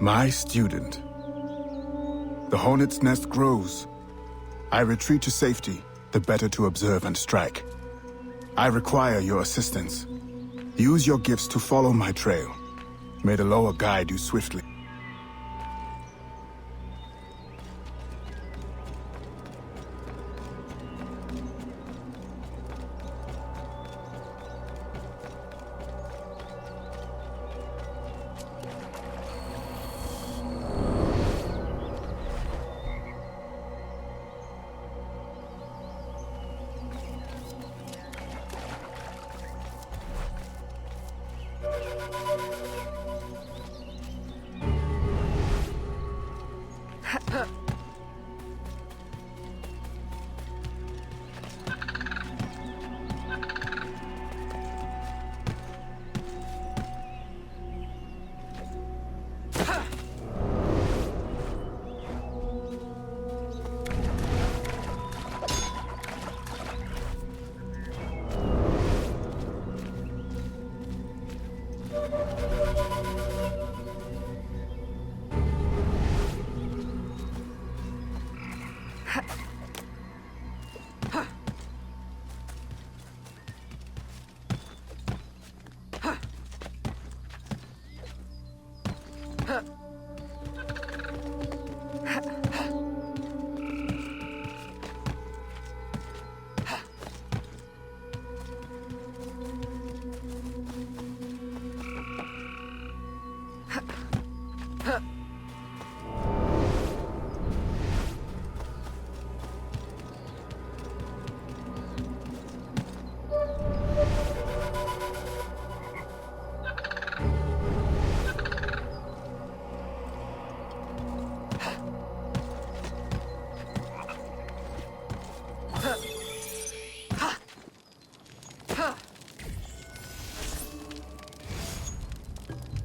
My student. The hornet's nest grows. I retreat to safety, the better to observe and strike. I require your assistance. Use your gifts to follow my trail. May the Loa guide you swiftly.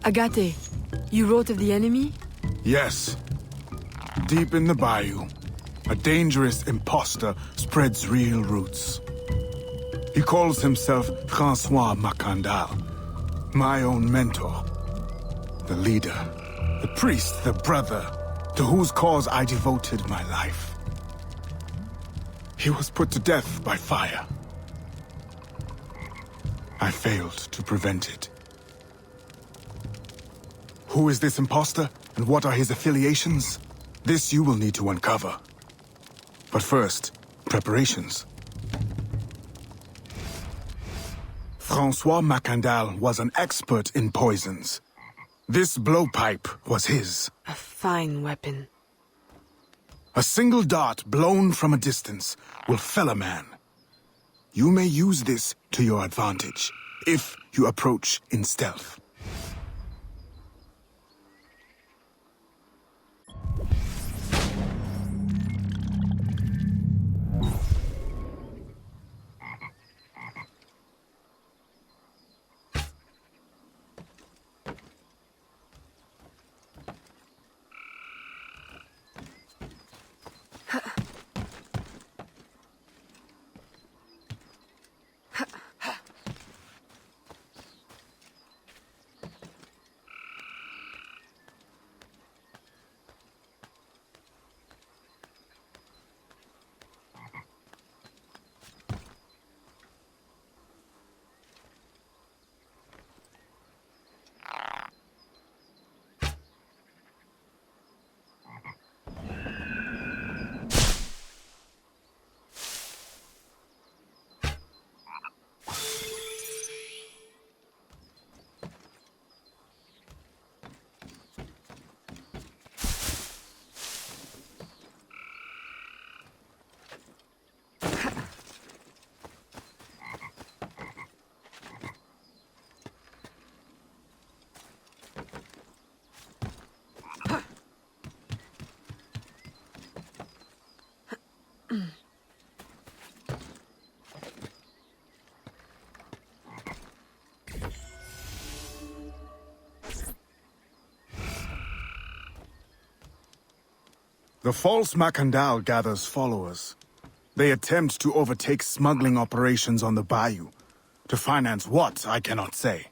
Agate, you wrote of the enemy? Yes. Deep in the Bayou, a dangerous imposter spreads real roots. He calls himself False Mackandal, my own mentor. The leader, the priest, the brother, to whose cause I devoted my life. He was put to death by fire. I failed to prevent it. Who is this imposter, and what are his affiliations? This you will need to uncover. But first, preparations. Francois Mackandal was an expert in poisons. This blowpipe was his. A fine weapon. A single dart blown from a distance will fell a man. You may use this to your advantage, if you approach in stealth. The False Mackandal gathers followers. They attempt to overtake smuggling operations on the Bayou. To finance what, I cannot say.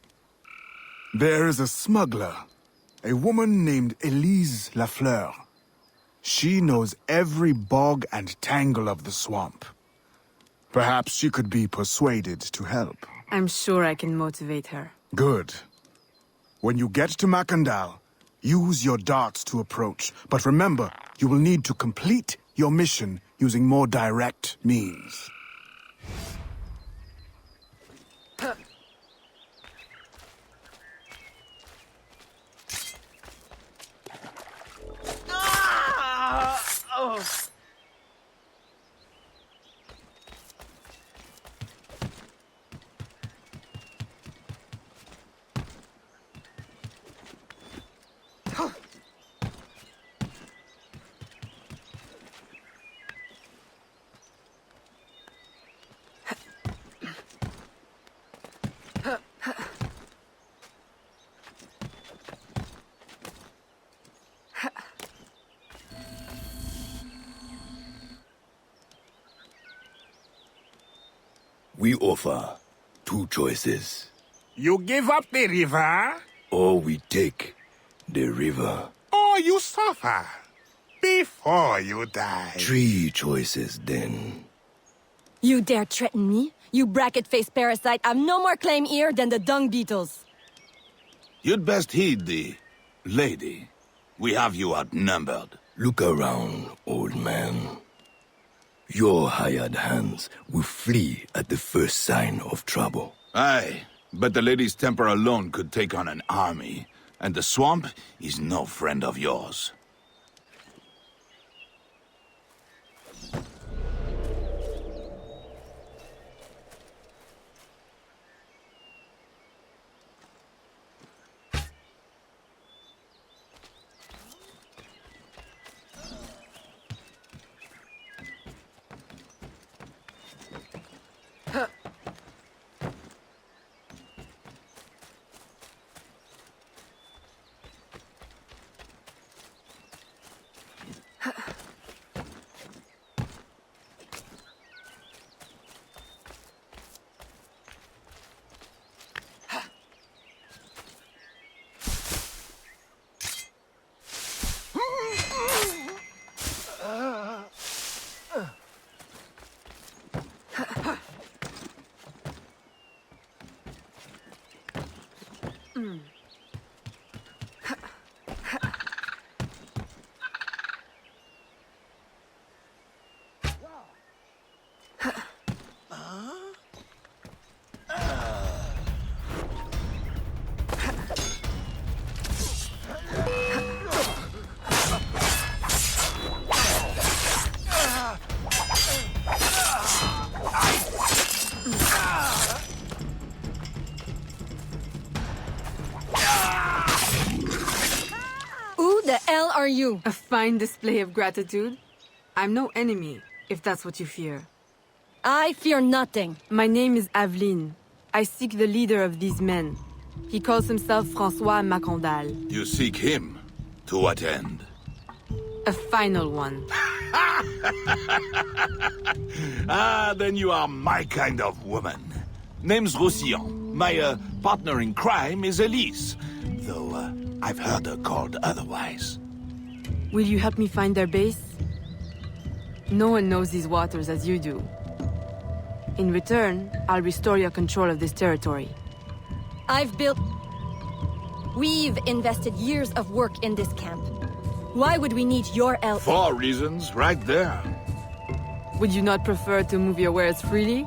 There is a smuggler, A woman named Elise Lafleur. She knows every bog and tangle of the swamp. Perhaps she could be persuaded to help. I'm sure I can motivate her. Good. When you get to Mackandal, use your darts to approach. But remember, you will need to complete your mission using more direct means. We offer 2 choices. You give up the river, Or we take the river. or you suffer before you die. 3 choices then. You dare threaten me? You bracket-faced parasite! I've no more claim here than the dung beetles! You'd best heed the lady. We have you outnumbered. Look around, old man. Your hired hands will flee at the first sign of trouble. Aye, but the lady's temper alone could take on an army, and the swamp is no friend of yours. Are you? A fine display of gratitude. I'm no enemy, if that's what you fear. I fear nothing. My name is Aveline. I seek the leader of these men. He calls himself False Mackandal. You seek him? To what end? A final one. Ah, then you are my kind of woman. Name's Roussillon. My partner in crime is Elise, though I've heard her called otherwise. Will you help me find their base? No one knows these waters as you do. In return, I'll restore your control of this territory. We've invested years of work in this camp. Why would we need your help? 4 reasons, right there. Would you not prefer to move your wares freely?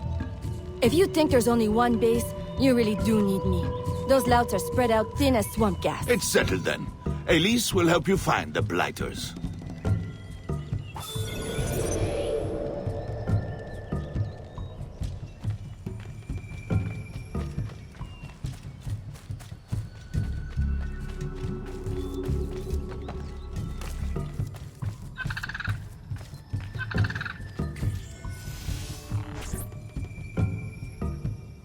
If you think there's only one base, you really do need me. Those louts are spread out thin as swamp gas. It's settled then. Elise will help you find the blighters.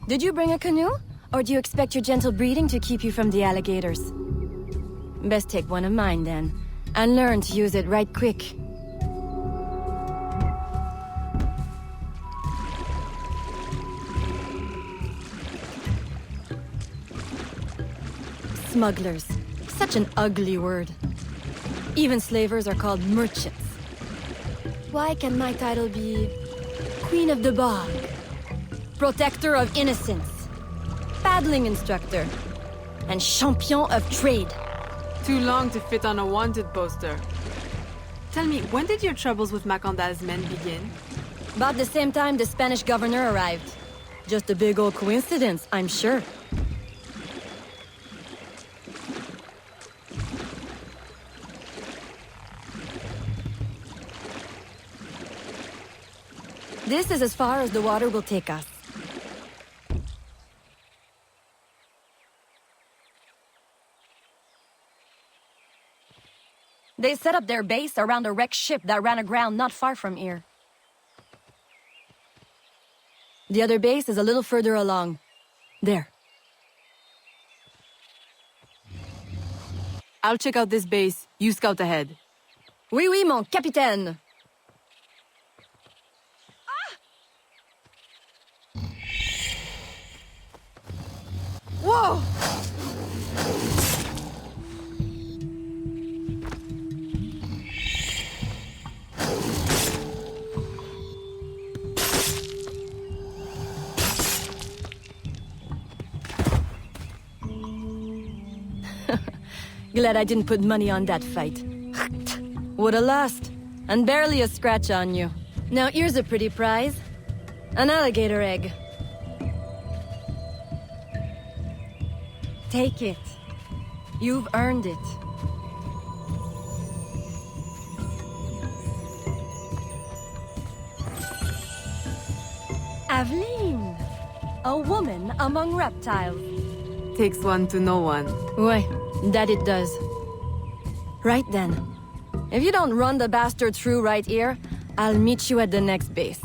Did you bring a canoe? Or do you expect your gentle breeding to keep you from the alligators? Best take one of mine, then. And learn to use it right quick. Smugglers. Such an ugly word. Even slavers are called merchants. Why can my title be Queen of the Bog, Protector of Innocence, Paddling Instructor, and Champion of Trade? Too long to fit on a wanted poster. Tell me, when did your troubles with Mackandal's men begin? About the same time the Spanish governor arrived. Just a big old coincidence, I'm sure. This is as far as the water will take us. They set up their base around a wrecked ship that ran aground not far from here. The other base is a little further along. There. I'll check out this base. You scout ahead. Oui, oui, mon capitaine! Whoa! Glad I didn't put money on that fight. Woulda lost, and barely a scratch on you. Now here's a pretty prize. An alligator egg. Take it. You've earned it. Aveline! A woman among reptiles. Takes one to know one. Ouais, that it does. Right then. If you don't run the bastard through right here, I'll meet you at the next base.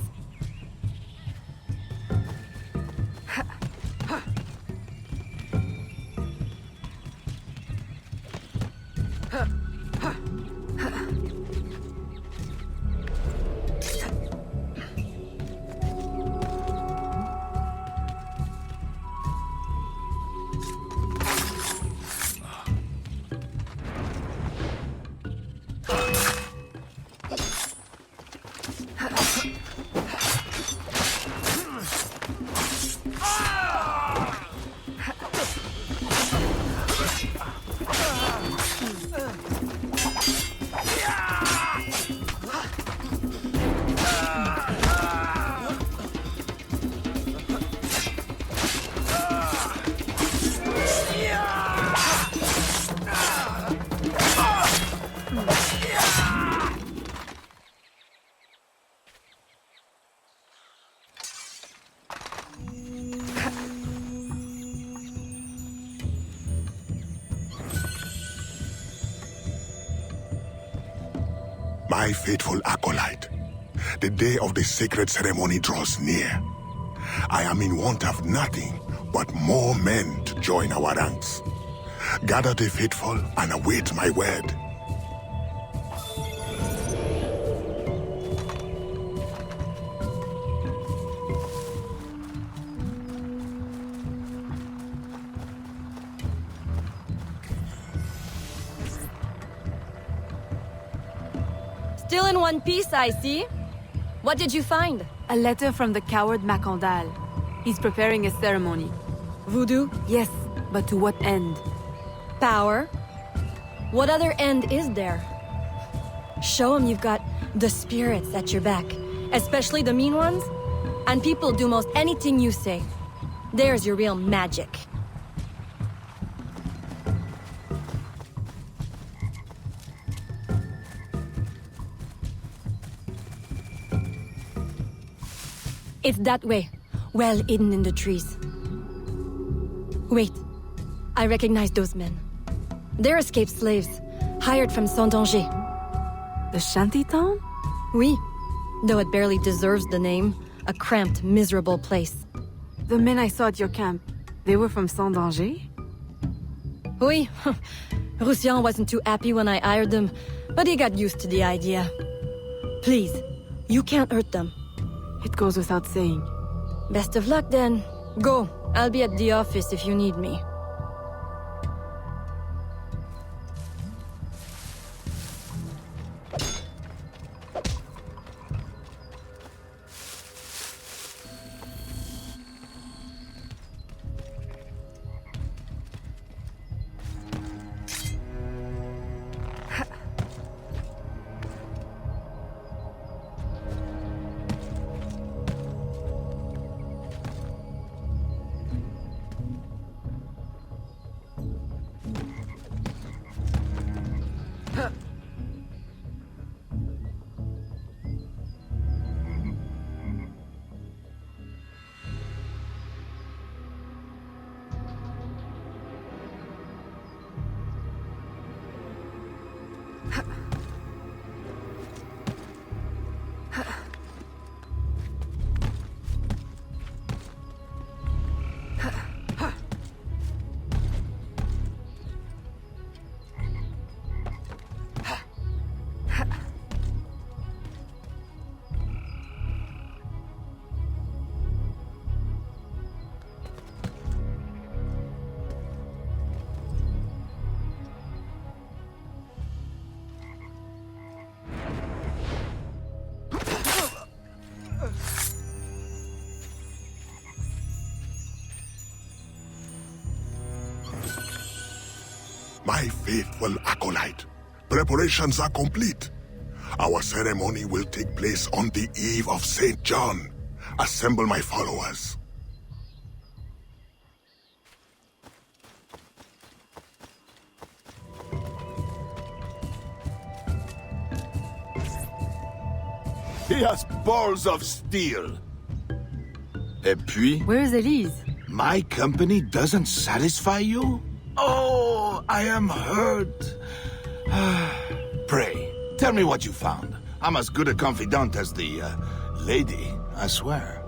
My faithful acolyte, the day of the sacred ceremony draws near. I am in want of nothing but more men to join our ranks. Gather the faithful and await my word. Still in one piece, I see. What did you find? A letter from the coward Mackandal. He's preparing a ceremony. Voodoo? Yes, but to what end? Power? What other end is there? Show him you've got the spirits at your back, especially the mean ones, and people do most anything you say. There's your real magic. It's that way, well hidden in the trees. Wait, I recognize those men. They're escaped slaves, hired from Saint-Danger. The shantytown? Oui, though it barely deserves the name. A cramped, miserable place. The men I saw at your camp, they were from Saint-Danger? Oui, Roussillon wasn't too happy when I hired them, but he got used to the idea. Please, you can't hurt them. It goes without saying. Best of luck then. Go, I'll be at the office if you need me. My faithful acolyte, preparations are complete. Our ceremony will take place on the eve of St. John. Assemble my followers. He has balls of steel. Et puis, Where is Elise? my company doesn't satisfy you? Oh, I am hurt. Pray, tell me what you found. I'm as good a confidant as the, lady, I swear.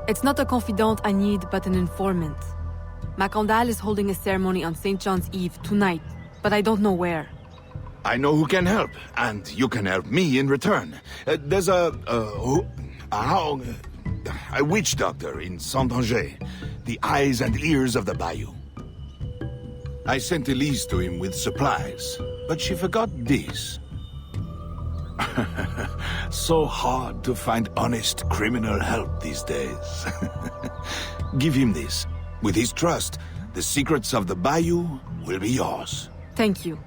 It's not a confidant I need, but an informant. Mackandal is holding a ceremony on St. John's Eve tonight, but I don't know where. I know who can help, and you can help me in return. There's a witch doctor in Saint-Anger, the eyes and ears of the Bayou. I sent Elise to him with supplies, but she forgot this. So hard to find honest criminal help these days. Give him this. With his trust, the secrets of the Bayou will be yours. Thank you.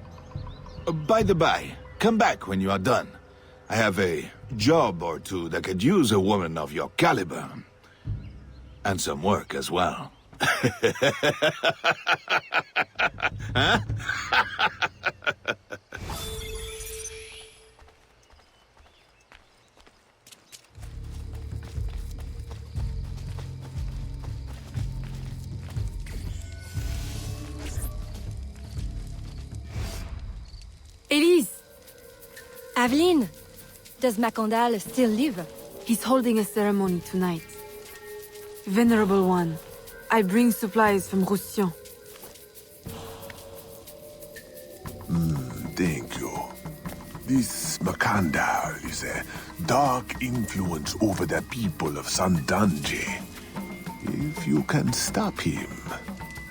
By the by, come back when you are done. I have a job or two that could use a woman of your caliber. And some work as well. Huh? Elise! Aveline, does Mackandal still live? He's holding a ceremony tonight. Venerable One, I bring supplies from Roussillon. Thank you. This Mackandal is a dark influence over the people of Sandange. If you can stop him,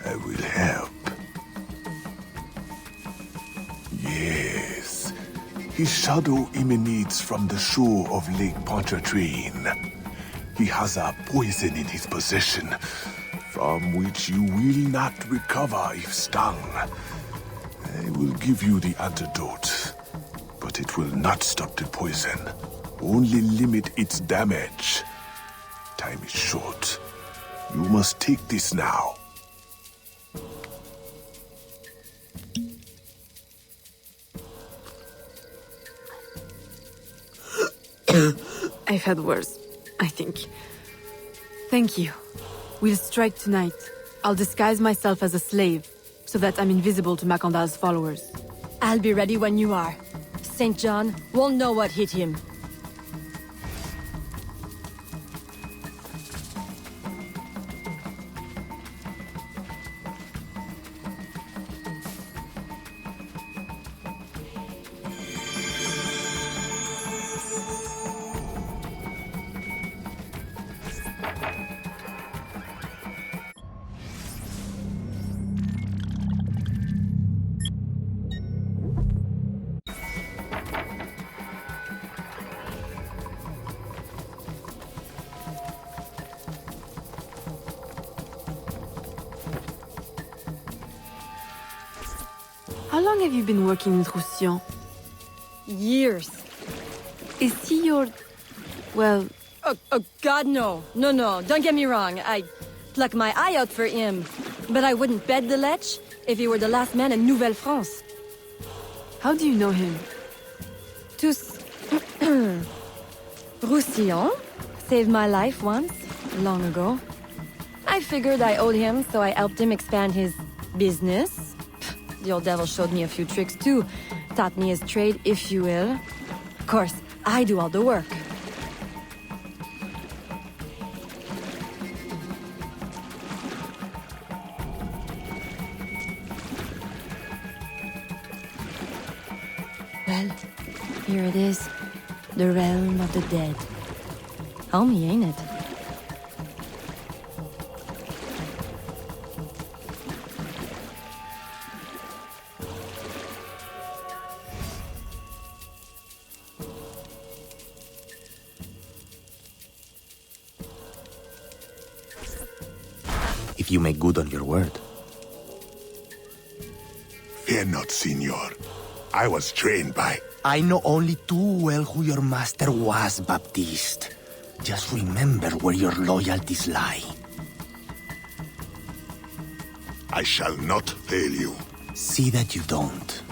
I will help. Yes. His shadow emanates from the shore of Lake Pontchartrain. He has a poison in his possession, from which you will not recover if stung. I will give you the antidote, but it will not stop the poison, only limit its damage. Time is short. You must take this now. I've had worse, I think. Thank you. We'll strike tonight. I'll disguise myself as a slave, so that I'm invisible to Mackandal's followers. I'll be ready when you are. St. John won't know what hit him. How long have you been working with Roussillon? Years. Is he your... well... Oh, God, no. No, don't get me wrong. I'd pluck my eye out for him. But I wouldn't bet the lech if he were the last man in Nouvelle-France. How do you know him? Tous... Roussillon saved my life once, long ago. I figured I owed him, so I helped him expand his business. The old devil showed me a few tricks too. Taught me his trade, if you will. Of course, I do all the work. Well, here it is. The realm of the dead. Homey, ain't it? If you make good on your word. Fear not, Signor. I was trained by... I know only too well who your master was, Baptiste. Just remember where your loyalties lie. I shall not fail you. See that you don't.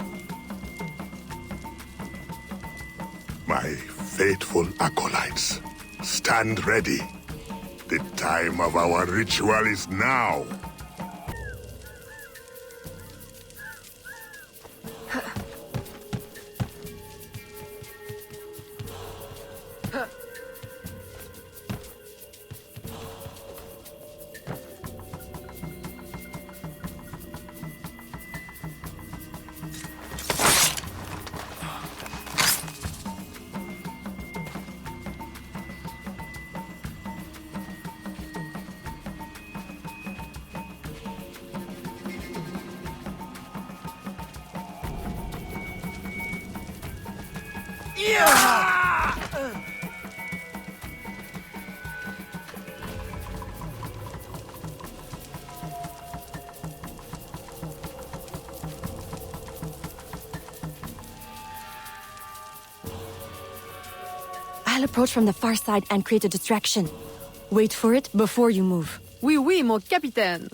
My faithful acolytes, stand ready. The time of our ritual is now. I'll approach from the far side and create a distraction. Wait for it before you move. Oui, oui, mon capitaine.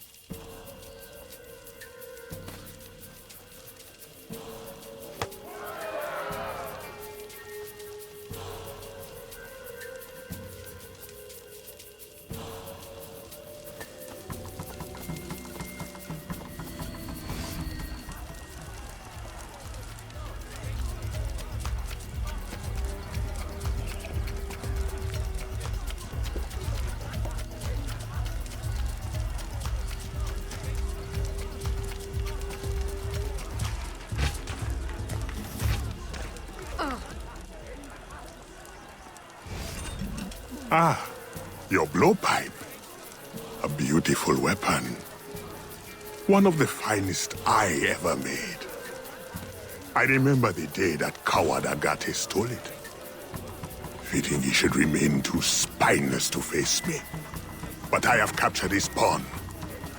Ah, your blowpipe. A beautiful weapon. One of the finest I ever made. I remember the day that coward Agate stole it. Fitting he should remain too spineless to face me. But I have captured his pawn.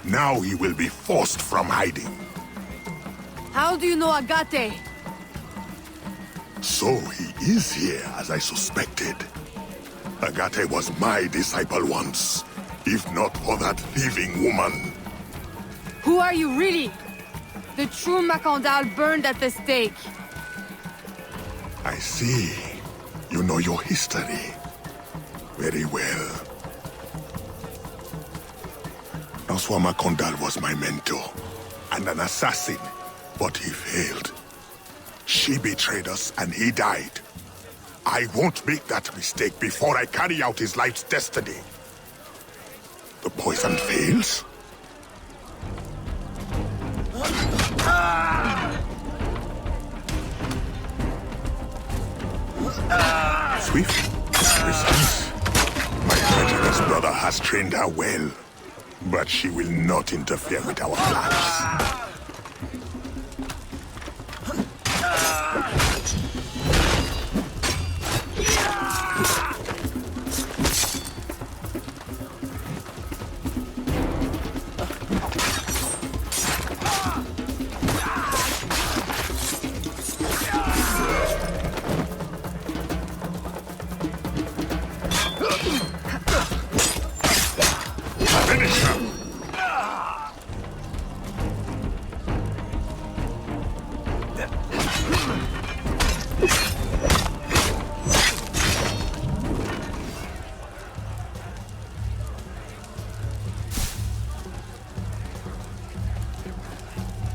Now he will be forced from hiding. How do you know Agate? So he is here, as I suspected. Agate was my disciple once, if not for that thieving woman. Who are you really? The true Mackandal burned at the stake. I see. You know your history. Very well. Francois Mackandal was my mentor, and an assassin, but he failed. She betrayed us, and he died. I won't make that mistake before I carry out his life's destiny. The poison fails? Swift resistance. My treacherous brother has trained her well, but she will not interfere with our plans.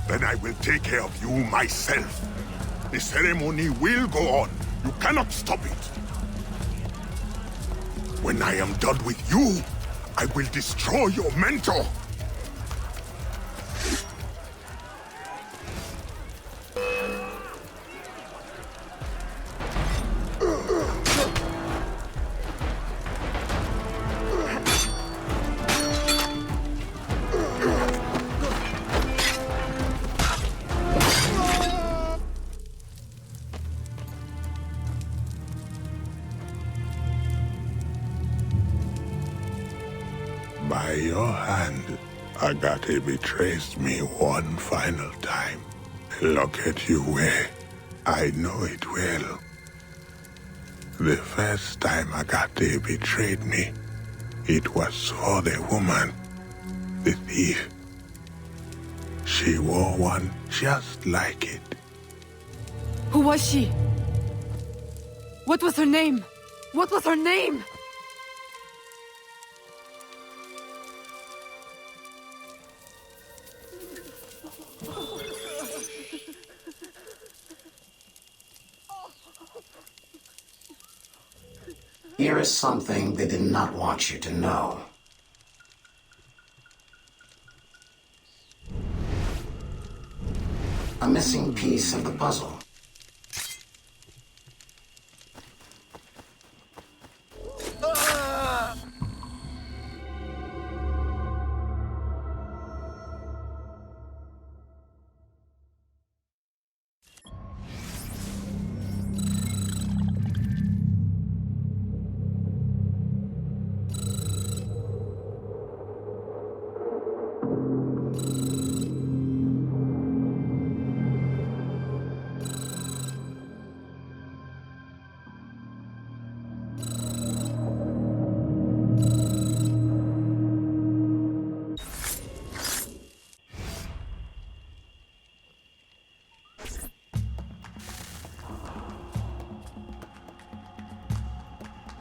Then I will take care of you myself. The ceremony will go on. You cannot stop it. When I am done with you, I will destroy your mentor. By your hand, Agate betrays me one final time. Look at you, Way. I know it well. The first time Agate betrayed me, it was for the woman, the thief. She wore one just like it. Who was she? What was her name? What was her name? Here is something they did not want you to know. A missing piece of the puzzle.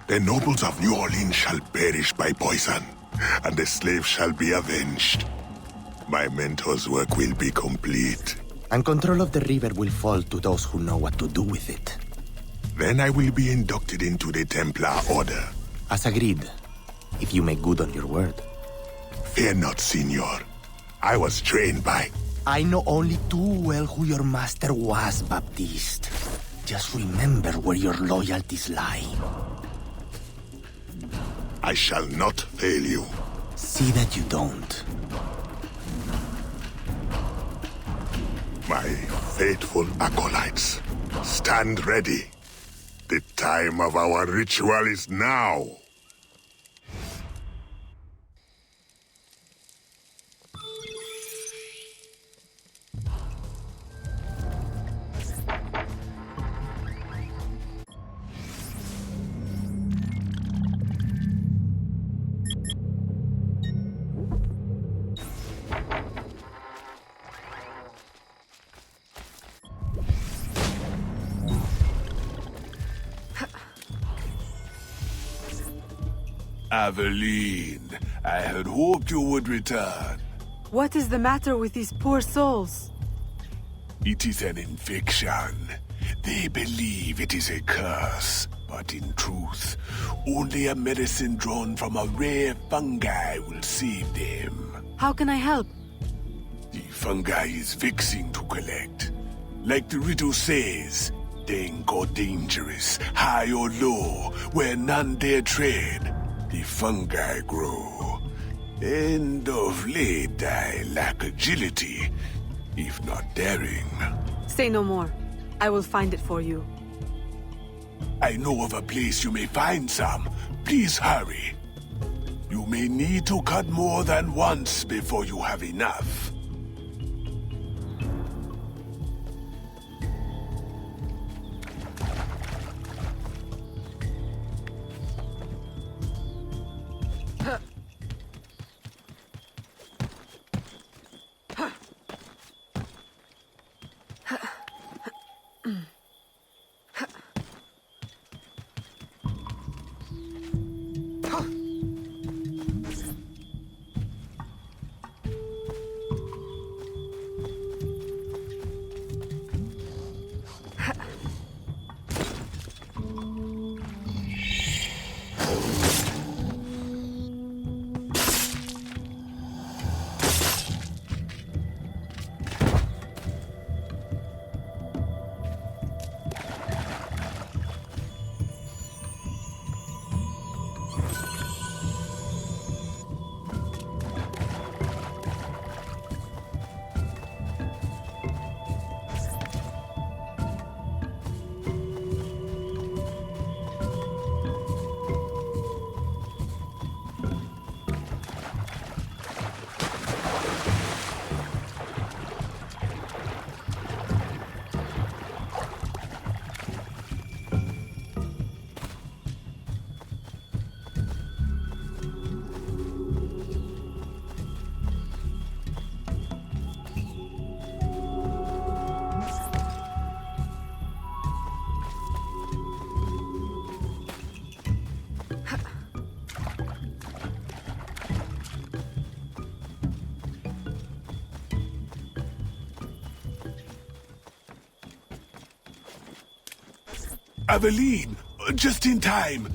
The nobles of New Orleans shall perish by poison, and the slaves shall be avenged. My mentor's work will be complete. And control of the river will fall to those who know what to do with it. Then I will be inducted into the Templar Order. As agreed, if you make good on your word. Fear not, Signor. I was trained by... I know only too well who your master was, Baptiste. Just remember where your loyalties lie. I shall not fail you. See that you don't. My faithful acolytes, stand ready. The time of our ritual is now. Aveline, I had hoped you would return. What is the matter with these poor souls? It is an infection. They believe it is a curse, but in truth, only a medicine drawn from a rare fungi will save them. How can I help? The fungi is vexing to collect. Like the riddle says, dank or dangerous, high or low, where none dare tread, the fungi grow. And of late I lack agility, if not daring. Say no more. I will find it for you. I know of a place you may find some. Please hurry. You may need to cut more than once before you have enough. Aveline, just in time.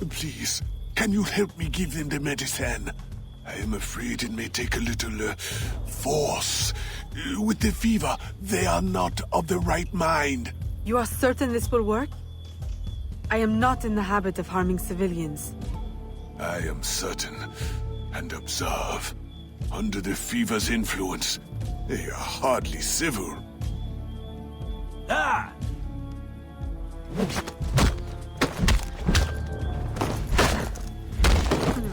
Please, can you help me give them the medicine? I am afraid it may take a little, force. With the fever, they are not of the right mind. You are certain this will work? I am not in the habit of harming civilians. I am certain, and observe. Under the fever's influence, they are hardly civil. Ah!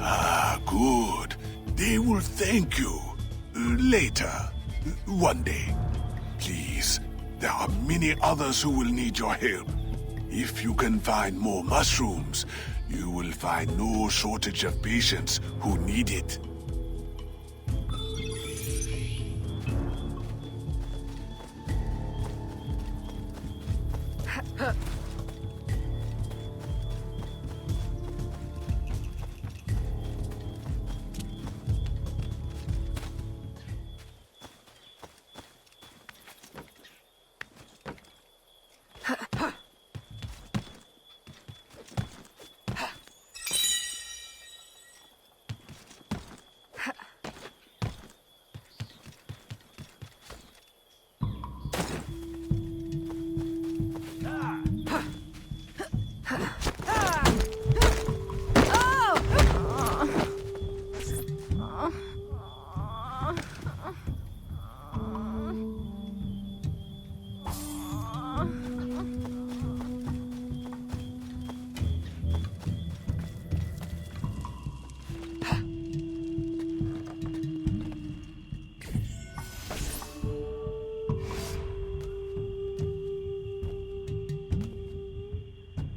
Ah, good. They will thank you. Later. One day. Please, there are many others who will need your help. If you can find more mushrooms, you will find no shortage of patients who need it.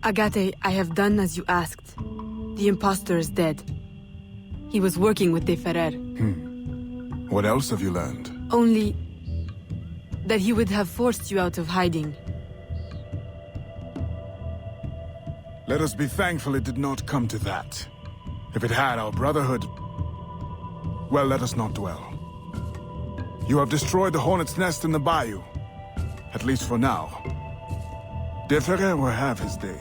Agate, I have done as you asked. The impostor is dead. He was working with De Ferrer. What else have you learned? Only that he would have forced you out of hiding. Let us be thankful it did not come to that. If it had, our brotherhood... Well, let us not dwell. You have destroyed the hornet's nest in the bayou. At least for now. De Ferrer will have his day.